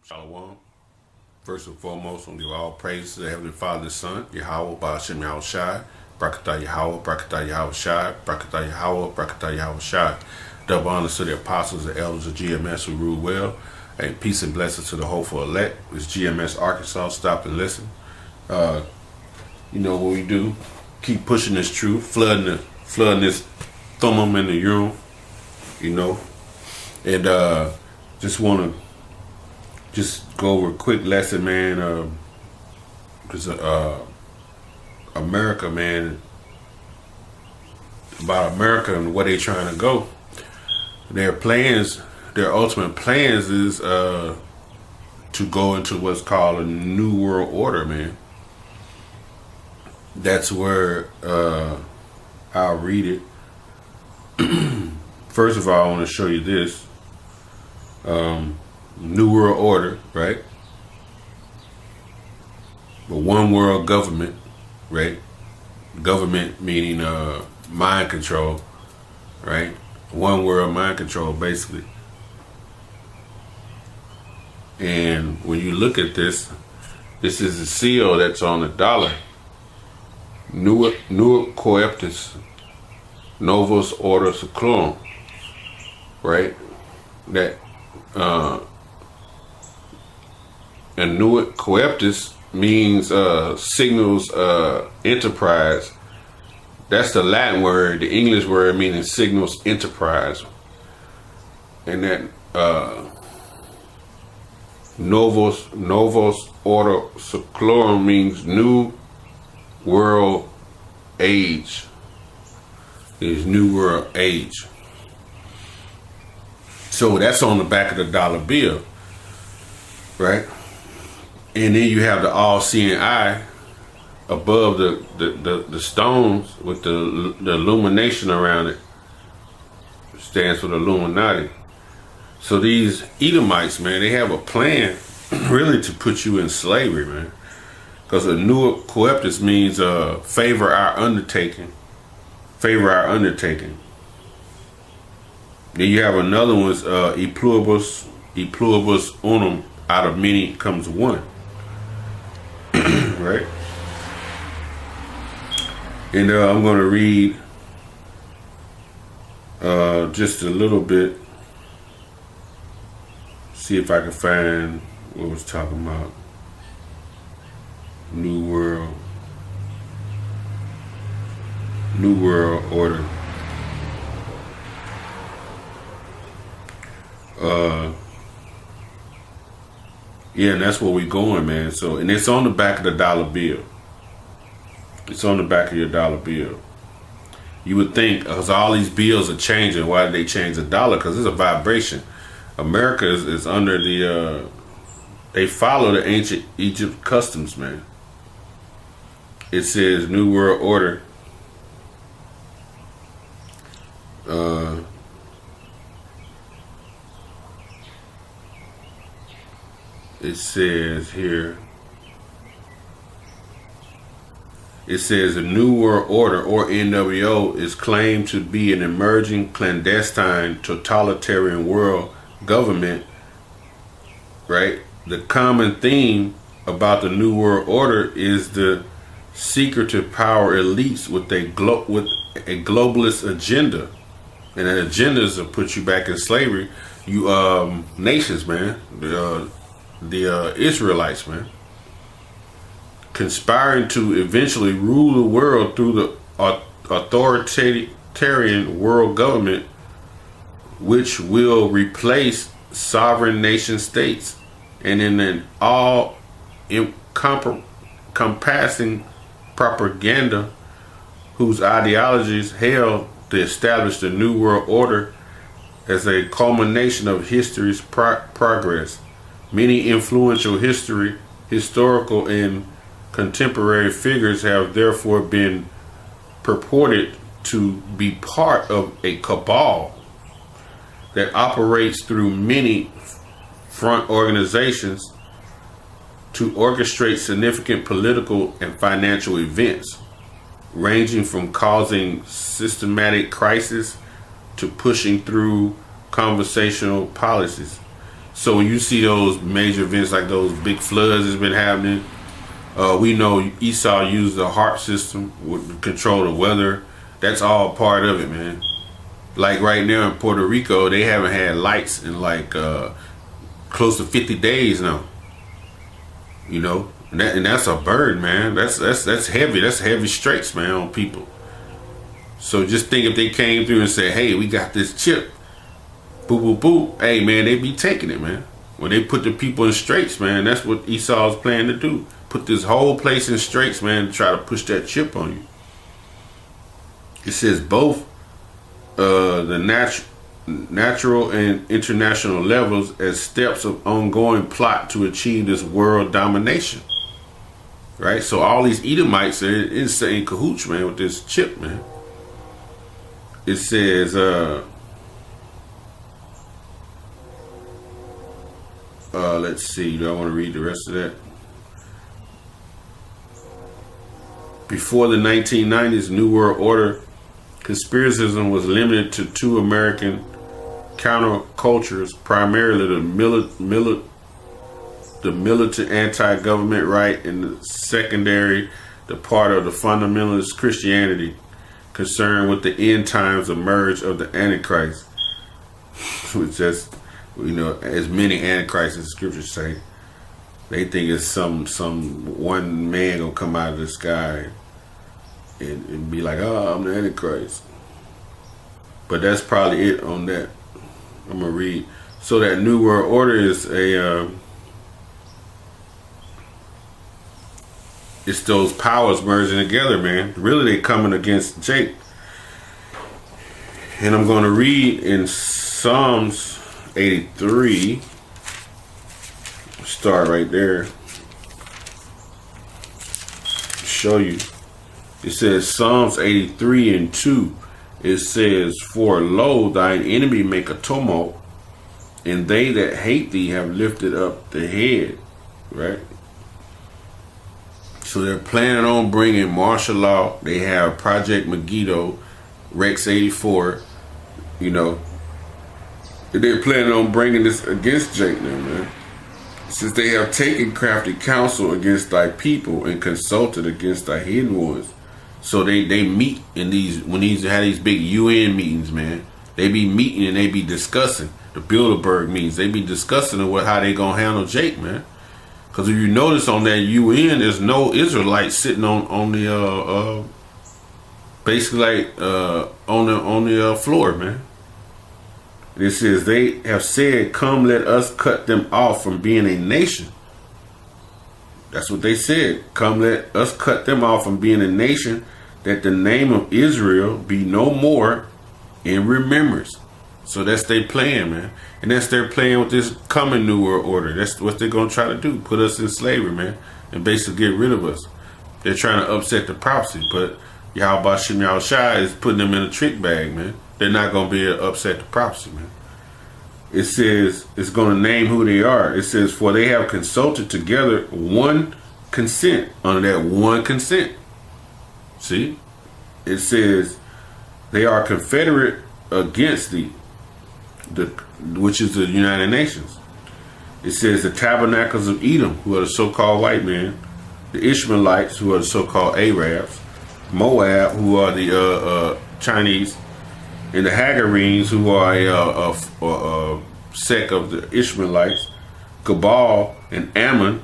Shalom. First and foremost, I want to give all praise to the Heavenly Father, the Son, Yahweh, Ba'ashem Yahweh Shai, Brakatah Yahweh, Brakatah Yahweh Shai, Brakatah Yahweh, Brakatah Yahweh Shai. Double honors to the apostles and elders of GMS who rule well, and peace and blessings to the hopeful elect. It's GMS Arkansas. Stop and listen. You know what we do? Keep pushing this truth, flooding this thummum in the urinal, you know, and just want to go over a quick lesson, man, because America, man, about America and where they trying to go. Their ultimate plans is to go into what's called a new world order, man. That's where I'll read it. First of all, I want to show you this. New World Order, right? But one world government, right? Government meaning mind control, right? One world mind control, basically. And when you look at this is the seal that's on the dollar. Nuit coeptis novus order seclorum, right? That and nuit coeptis means signals enterprise. That's the Latin word. The English word meaning signals enterprise. And that novus order seclorum means new world age. Is new world age. So that's on the back of the dollar bill, right? And then you have the all-seeing eye above the stones with the illumination around it. Stands for the Illuminati. So these Edomites, man, they have a plan really to put you in slavery, man. Because a nuit coeptis means favor our undertaking. Favor our undertaking. Then you have another one's e pluribus unum, out of many comes one. Right? And I'm going to read just a little bit. See if I can find what it was talking about. New World Order. Yeah, and that's where we going, man. So, and it's on the back of the dollar bill. It's on the back of your dollar bill. You would think, because all these bills are changing, why did they change the dollar? Because it's a vibration. America is under the, they follow the ancient Egypt customs, man. It says New World Order. It says here, it says the New World Order, or NWO, is claimed to be an emerging clandestine totalitarian world government, right? The common theme about the New World Order is the secretive power elites with a globalist agenda. And that agenda is to put you back in slavery. You nations, man. The Israelites, man, conspiring to eventually rule the world through the authoritarian world government, which will replace sovereign nation states, and in an all-encompassing propaganda whose ideologies hail to establish the New World Order as a culmination of history's progress. Many influential historical and contemporary figures have therefore been purported to be part of a cabal that operates through many front organizations to orchestrate significant political and financial events, ranging from causing systematic crisis to pushing through conversational policies. So when you see those major events like those big floods that's been happening, we know Esau used the HARP system to control the weather. That's all part of it, man. Like right now in Puerto Rico, they haven't had lights in like close to 50 days now. You know, and that's a burden, man. That's heavy. That's heavy straits, man, on people. So just think if they came through and said, "Hey, we got this chip," boop boop boop. Hey, man, they be taking it, man. When they put the people in straits, man, that's what Esau's planning to do. Put this whole place in straits, man, to try to push that chip on you. It says both the natural and international levels as steps of ongoing plot to achieve this world domination. Right? So all these Edomites are in cahoots, man, with this chip, man. It says, let's see, do I want to read the rest of that? Before the 1990s, New World Order conspiracism was limited to two American countercultures, primarily the militant anti-government right, and the secondary, the part of the fundamentalist Christianity concerned with the end times emerge of the Antichrist, which just, you know, as many Antichrists in the scriptures say, they think it's some one man gonna come out of the sky and be like, "Oh, I'm the Antichrist." But that's probably it on that. I'm gonna read. So that New World Order is it's those powers merging together, man. Really, they coming against Jake. And I'm gonna read in Psalms 83. Start right there. Show you. It says Psalms 83 and 2. It says, "For lo, thine enemy make a tumult, and they that hate thee have lifted up the head." Right? So they're planning on bringing martial law. They have Project Megiddo, Rex 84. You know, they're planning on bringing this against Jake now, man. Since they have taken crafty counsel against thy people and consulted against thy hidden ones. So they meet in when these have these big UN meetings, man. They be meeting and they be discussing the Bilderberg meetings. They be discussing how they gonna handle Jake, man. Because if you notice on that UN, there's no Israelites sitting on the basically like on the floor, man. It says they have said, "Come, let us cut them off from being a nation." That's what they said. "Come, let us cut them off from being a nation, that the name of Israel be no more in remembrance." So that's their plan, man. And that's their plan with this coming New World Order. That's what they're going to try to do. Put us in slavery, man. And basically get rid of us. They're trying to upset the prophecy. But Yahweh Shem Yahushai is putting them in a trick bag, man. They're not going to be able to upset the prophecy, man. It says, it's going to name who they are. It says, "For they have consulted together one consent," under that one consent. See? It says, "They are confederate against thee," which is the United Nations. It says, "The tabernacles of Edom," who are the so-called white men, the Ishmaelites, who are the so-called Arabs, Moab, who are the Chinese, and the Hagarenes, who are a sect of the Ishmaelites, Gabal and Ammon.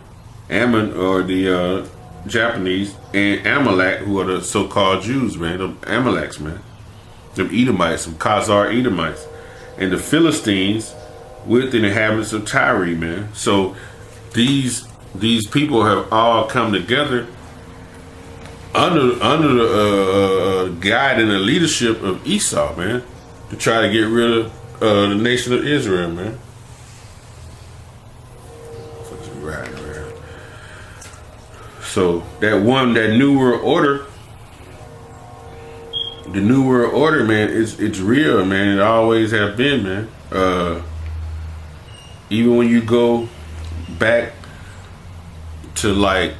Ammon are the Japanese, and Amalek, who are the so-called Jews, man. The Amaleks, man. Them Edomites, some Khazar Edomites. And the Philistines with the inhabitants of Tyre, man. So these people have all come together under the guide and the leadership of Esau, man, to try to get rid of the nation of Israel, man. So that New World Order, the New World Order, man, it's real, man. It always have been, man. Even when you go back to like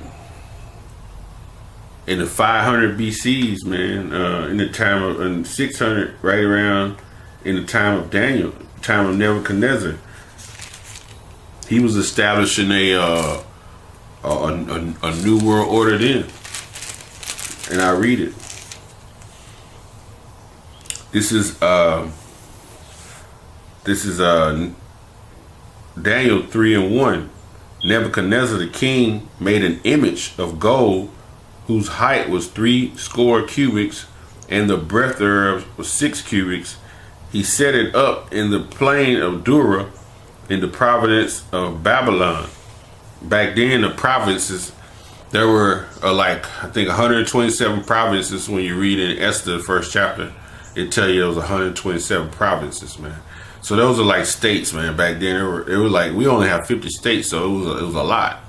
in the 500 BCs, man, in the time of in 600, right around in the time of Daniel, time of Nebuchadnezzar, He was establishing a new world order then. And I read it. This is Daniel 3:1. Nebuchadnezzar the king made an image of gold whose height was 60 cubits and the breadth thereof was 6 cubits. He set it up in the plain of Dura in the province of Babylon. Back then, the provinces, there were I think 127 provinces. When you read in Esther, the first chapter, it tell you there was 127 provinces, man. So those are like states, man. Back then, it was like we only have 50 states, so it was a lot.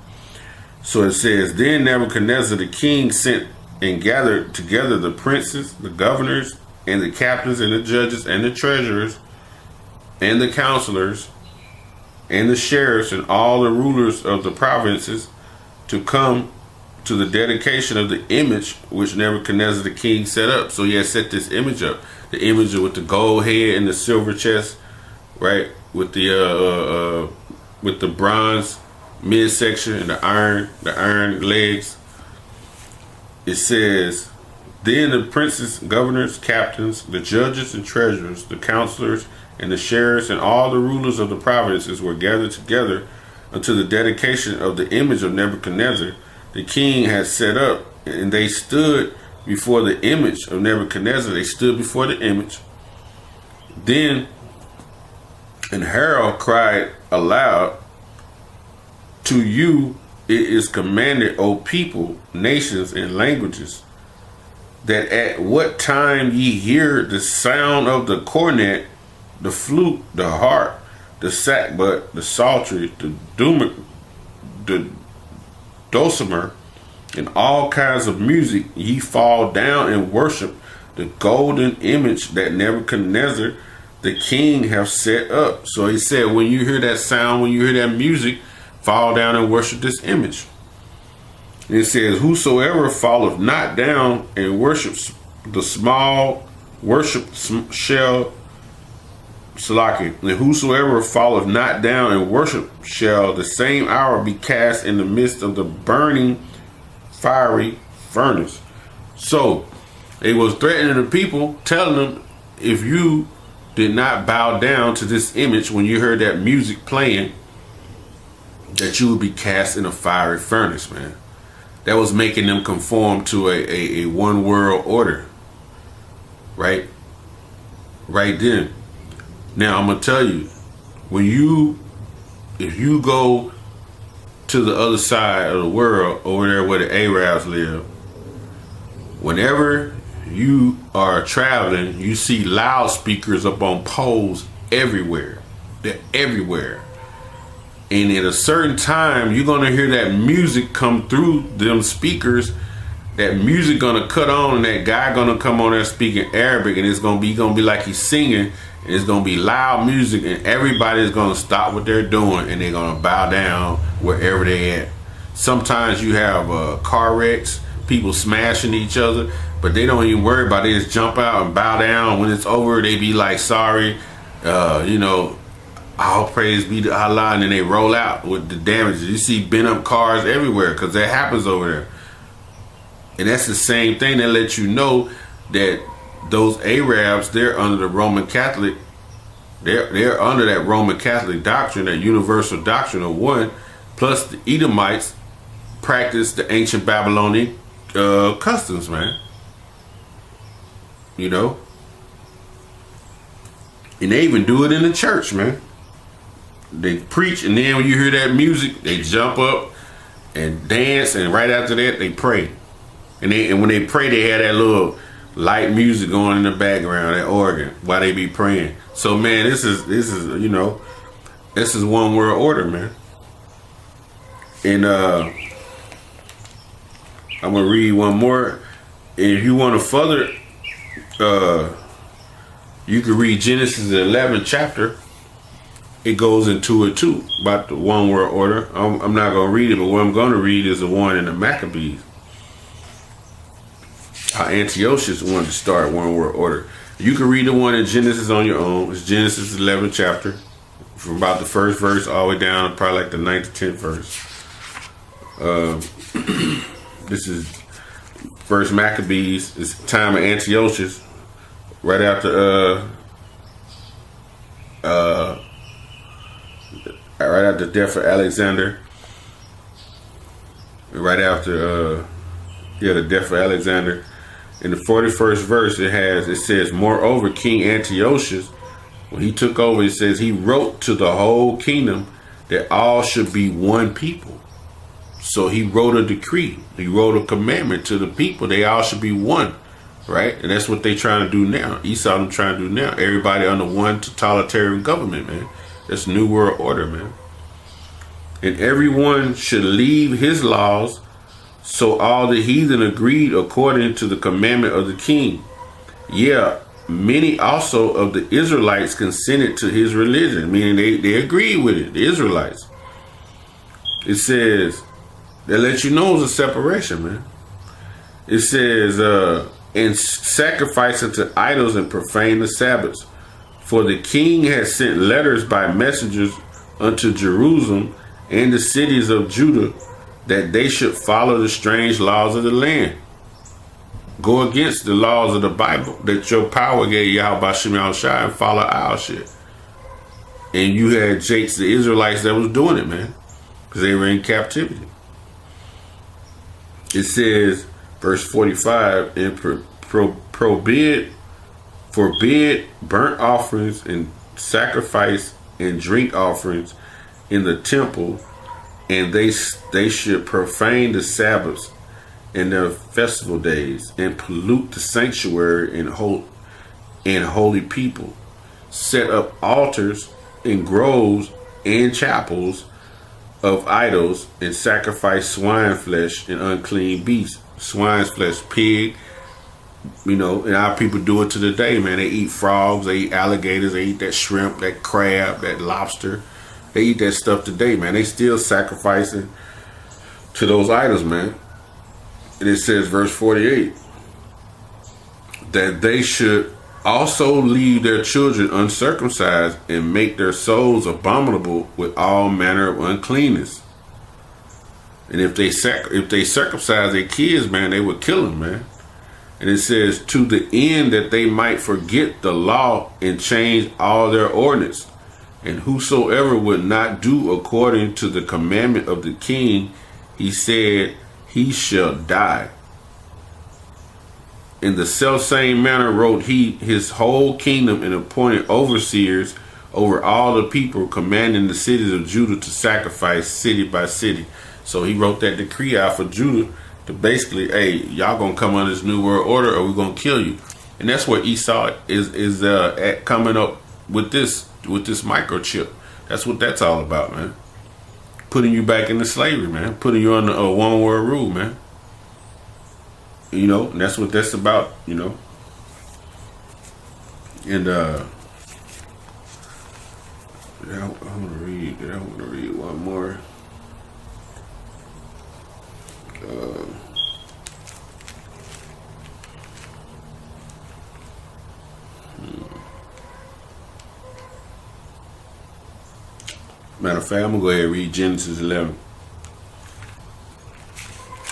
So it says, then Nebuchadnezzar the king sent and gathered together the princes, the governors, and the captains, and the judges, and the treasurers, and the counselors, and the sheriffs, and all the rulers of the provinces to come to the dedication of the image which Nebuchadnezzar the king set up. So he had set this image up, the image with the gold head and the silver chest, right, with the bronze midsection and the iron legs. It says, then the princes, governors, captains, the judges and treasurers, the counselors, and the sheriffs, and all the rulers of the provinces were gathered together unto the dedication of the image of Nebuchadnezzar the king had set up, and they stood before the image of Nebuchadnezzar. They stood before the image. Then an herald cried aloud, to you it is commanded, O people, nations, and languages, that at what time ye hear the sound of the cornet, the flute, the harp, the sackbut, the psaltery, the dulcimer, and all kinds of music, ye fall down and worship the golden image that Nebuchadnezzar the king have set up. So he said, when you hear that sound, when you hear that music, fall down and worship this image. And it says, whosoever falleth not down and worships the small worship shall Salaki, and whosoever falleth not down and worship shall the same hour be cast in the midst of the burning fiery furnace. So it was threatening the people, telling them, if you did not bow down to this image when you heard that music playing, that you would be cast in a fiery furnace, man. That was making them conform to a one world order. Right then. Now I'm gonna tell you, if you go to the other side of the world, over there where the Arabs live, whenever you are traveling, you see loudspeakers up on poles everywhere. They're everywhere. And at a certain time, you're gonna hear that music come through them speakers. That music gonna cut on, and that guy gonna come on there speaking Arabic, and it's gonna be like he's singing. And it's gonna be loud music, and everybody's gonna stop what they're doing, and they're gonna bow down wherever they at. Sometimes you have car wrecks, people smashing each other, but they don't even worry about it. They just jump out and bow down. When it's over, they be like, sorry, all praise be to Allah, and then they roll out with the damages. You see bent up cars everywhere because that happens over there. And that's the same thing that lets you know that those Arabs, they're under the Roman Catholic, they're under that Roman Catholic doctrine, that universal doctrine of one, plus the Edomites practice the ancient Babylonian customs, man. You know? And they even do it in the church, man. They preach, and then when you hear that music, they jump up and dance, and right after that, they pray. And when they pray, they have that little light music going in the background, that organ, while they be praying. So, man, this is one world order, man. And I'm gonna read one more. And if you want to further, you can read Genesis 11 chapter. It goes into it too, about the one world order. I'm not gonna read it, but what I'm gonna read is the one in the Maccabees. How Antiochus wanted to start one world order. You can read the one in Genesis on your own. It's Genesis 11 chapter. from about the first verse all the way down to probably like the 9th to 10th verse. This is First Maccabees. It's the time of Antiochus, right after the death of Alexander. Right after the death of Alexander. In the 41st verse, it says, moreover, King Antiochus, when he took over, it says he wrote to the whole kingdom that all should be one people. So he wrote a decree. He wrote a commandment to the people. They all should be one, right? And that's what they trying to do now. Esau them trying to do now. Everybody under one totalitarian government, man. That's New World Order, man. And everyone should leave his laws. So all the heathen agreed according to the commandment of the king. Yeah, many also of the Israelites consented to his religion, meaning they agreed with it, the Israelites. It says, that lets you know it's a separation, man. It says, and sacrifice unto idols and profane the Sabbaths. For the king had sent letters by messengers unto Jerusalem and the cities of Judah, that they should follow the strange laws of the land. Go against the laws of the Bible that your power gave Yahweh Bashim Yahushua and follow our shit. And you had Jakes, the Israelites, that was doing it, man, because they were in captivity. It says, verse 45, and forbid burnt offerings and sacrifice and drink offerings in the temple, and they should profane the Sabbaths and their festival days, and pollute the sanctuary and holy people, set up altars and groves and chapels of idols, and sacrifice swine flesh and unclean beasts. Swine's flesh, pig, and our people do it to the day, man. They eat frogs, they eat alligators, they eat that shrimp, that crab, that lobster. They eat that stuff today, man. They still sacrificing to those idols, man. And it says, verse 48, that they should also leave their children uncircumcised and make their souls abominable with all manner of uncleanness. And if they circumcise their kids, man, they would kill them, man. And it says, to the end that they might forget the law and change all their ordinance. And whosoever would not do according to the commandment of the king, he said, he shall die. In the selfsame manner wrote he his whole kingdom, and appointed overseers over all the people, commanding the cities of Judah to sacrifice city by city. So he wrote that decree out for Judah to basically, hey, y'all gonna come under this new world order or we're gonna kill you. And that's where Esau is at, coming up with this microchip. That's what that's all about, man. Putting you back into slavery, man. Putting you under a one world rule, man. And that's what that's about, And I want to read one more. Matter of fact, I'm gonna go ahead and read Genesis 11.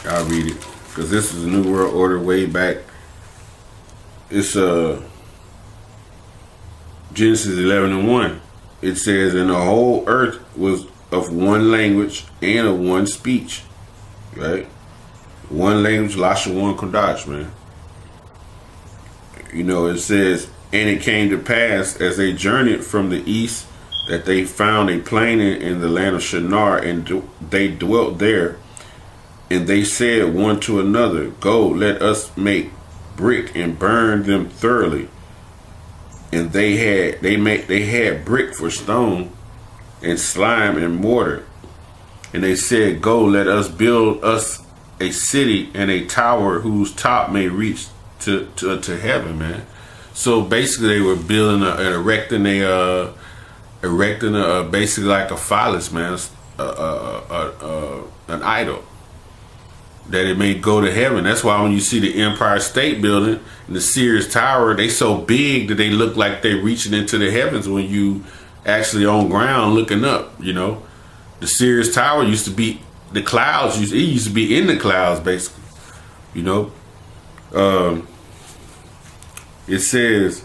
I'll read it because this is a New World Order way back. It's Genesis 11:1. It says, and the whole earth was of one language and of one speech. Right? One language, Lasha, one Kodash, man. It says, and it came to pass as they journeyed from the east that they found a plain in the land of Shinar, and they dwelt there. And they said one to another, go, let us make brick and burn them thoroughly. And they had brick for stone, and slime and mortar. And they said, go, let us build us a city and a tower whose top may reach to heaven, man. So basically, they were building erecting basically like a phallus, man, an idol, that it may go to heaven. That's why when you see the Empire State Building and the Sears Tower, they so big that they look like they're reaching into the heavens when you actually on ground looking up. You know, the Sirius Tower used to be the clouds. It used to be in the clouds, basically. You know, it says,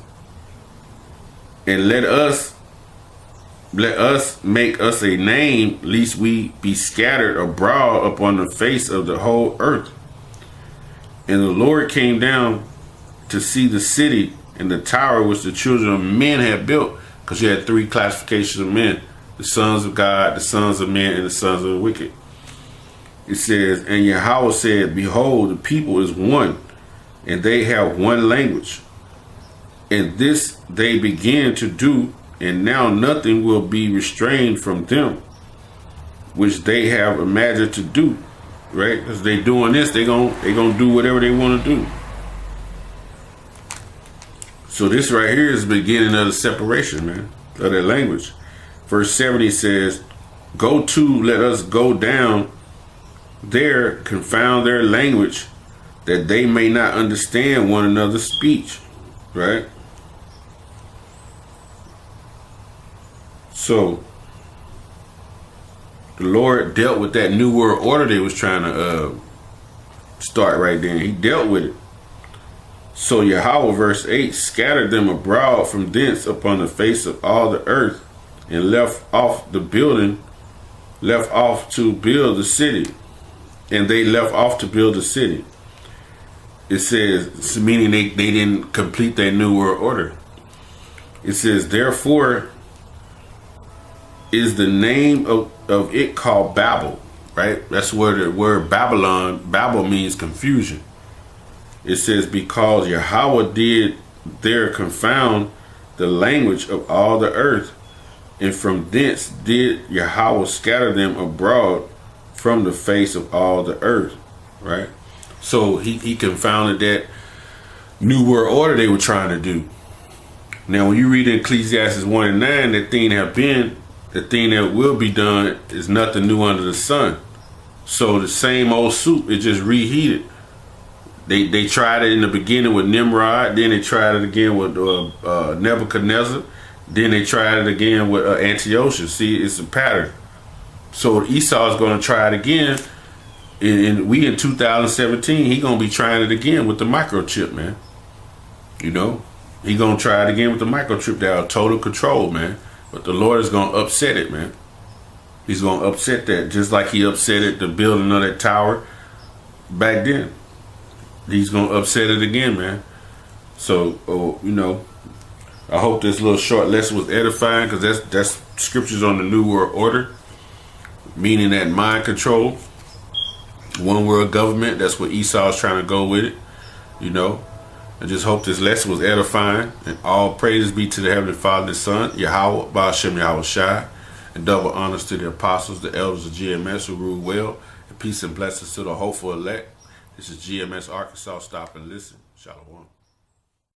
and let us make us a name, lest we be scattered abroad upon the face of the whole earth. And the Lord came down to see the city and the tower which the children of men had built, because you had three classifications of men: the sons of God, the sons of men, and the sons of the wicked. It says, and Yahweh said, behold, the people is one, and they have one language. And this they begin to do, and now nothing will be restrained from them, which they have imagined to do. Right? Because they doing this, they gonna do whatever they want to do. So this right here is the beginning of the separation, man, of their language. Verse 70 says, go to, let us go down there, confound their language, that they may not understand one another's speech. Right? So the Lord dealt with that new world order they was trying to start right then. He dealt with it. So Yahweh, verse 8, scattered them abroad from thence upon the face of all the earth, and left off to build the city. And they left off to build the city. It says, meaning they didn't complete their new world order. It says, therefore is the name of it called Babel, right? That's where the word Babel means confusion. It says, because Yahweh did there confound the language of all the earth, and from thence did Yahweh scatter them abroad from the face of all the earth, right? So he confounded that new world order they were trying to do. Now, when you read in Ecclesiastes 1 and 9, the thing that will be done is nothing new under the sun. So the same old soup, it just reheated. They tried it in the beginning with Nimrod, then they tried it again with Nebuchadnezzar, then they tried it again with Antiochus. See, it's a pattern. So Esau is going to try it again, and we in 2017, he going to be trying it again with the microchip, man. You know, he going to try it again with the microchip. They are total control, man. But the Lord is going to upset it, man. He's going to upset that, just like he upset it, the building of that tower back then. He's going to upset it again, man. So, you know, I hope this little short lesson was edifying, because that's scriptures on the New World Order, meaning that mind control, one world government. That's what Esau's trying to go with it, you know. I just hope this lesson was edifying, and all praises be to the Heavenly Father and Son, Yahweh, Ba'ashem Yahweh Shai, and double honors to the apostles, the elders of GMS who rule well, and peace and blessings to the hopeful elect. This is GMS Arkansas. Stop and listen. Shalom.